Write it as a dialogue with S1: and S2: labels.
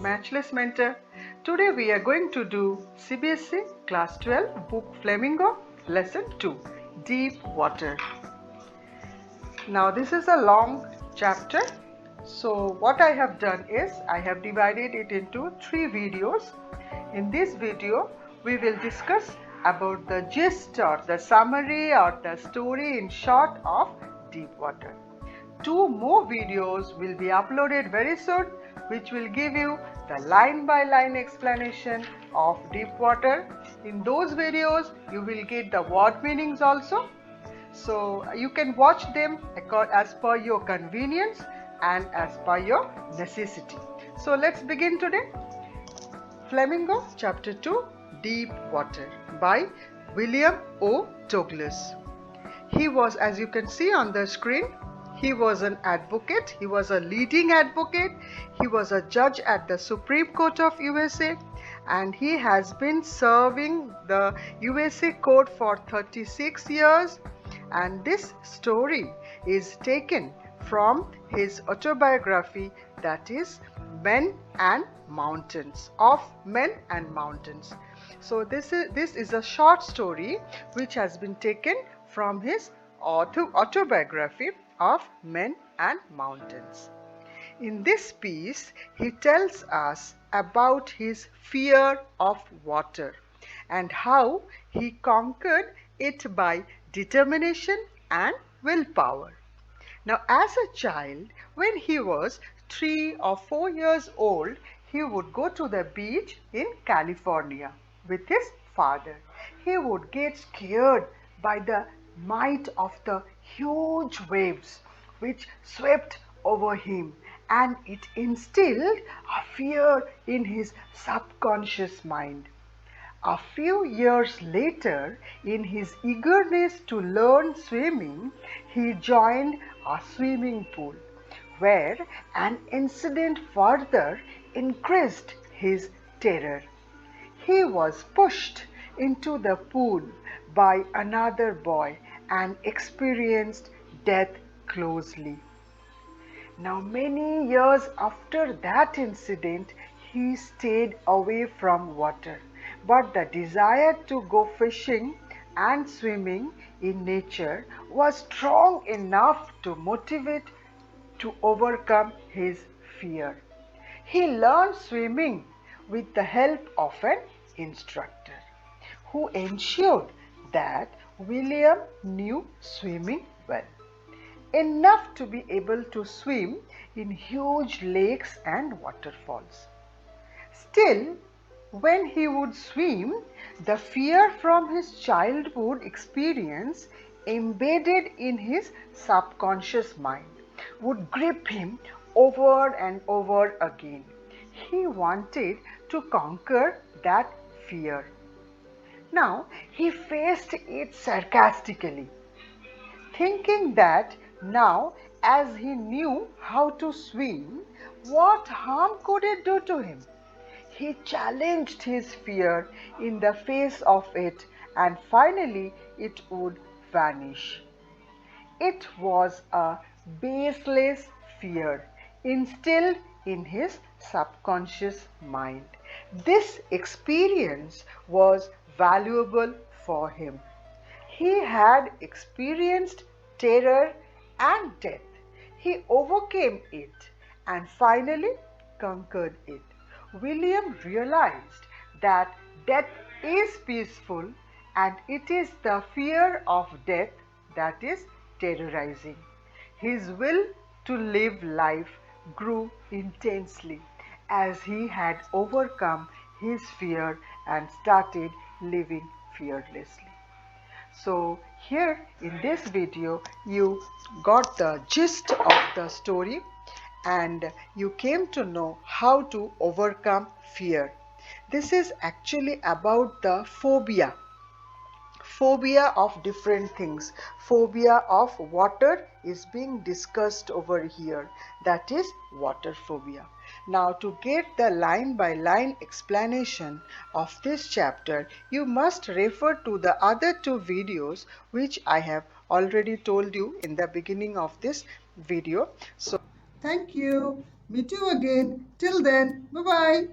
S1: Matchless Mentor. Today we are going to do CBSE Class 12 Book Flamingo Lesson 2 Deep Water. Now this is a long chapter. So what I have done is I have divided it into 3 videos. In this video we will discuss about the gist or the summary or the story in short of Deep Water. 2 more videos will be uploaded very soon, which will give you the line-by-line explanation of Deep Water. In those videos, you will get the word meanings also. So you can watch them as per your convenience and as per your necessity. So let's begin today. Flamingo, Chapter 2, Deep Water by William O. Douglas. He was, as you can see on the screen, he was an advocate, he was a leading advocate, he was a judge at the Supreme Court of USA, and he has been serving the USA court for 36 years. And this story is taken from his autobiography, that is Men and Mountains, of Men and Mountains. So this is a short story which has been taken from his autobiography of Men and Mountains. In this piece, he tells us about his fear of water and how he conquered it by determination and willpower. Now, as a child, when he was 3 or 4 years old, he would go to the beach in California with his father. He would get scared by the might of the huge waves which swept over him, and it instilled a fear in his subconscious mind. A few years later, in his eagerness to learn swimming, he joined a swimming pool, where an incident further increased his terror. He was pushed into the pool by another boy and experienced death closely. Now, many years after that incident, he stayed away from water, but the desire to go fishing and swimming in nature was strong enough to motivate to overcome his fear. He learned swimming with the help of an instructor who ensured that William knew swimming well, enough to be able to swim in huge lakes and waterfalls. Still, when he would swim, the fear from his childhood experience embedded in his subconscious mind would grip him over and over again. He wanted to conquer that fear. Now, he faced it sarcastically, thinking that now, as he knew how to swim, what harm could it do to him? He challenged his fear in the face of it, and finally it would vanish. It was a baseless fear instilled in his subconscious mind. This experience was valuable for him. He had experienced terror and death. He overcame it and finally conquered it. William realized that death is peaceful and it is the fear of death that is terrorizing. His will to live life grew intensely as he had overcome his fear and started living fearlessly. So here in this video you got the gist of the story and you came to know how to overcome fear. This is actually about the phobia of different things. Phobia of water is being discussed over here, that is water phobia. Now, to get the line by line explanation of this chapter, you must refer to the other 2 videos which I have already told you in the beginning of this video. So Thank you. Meet you again. Till then, bye bye.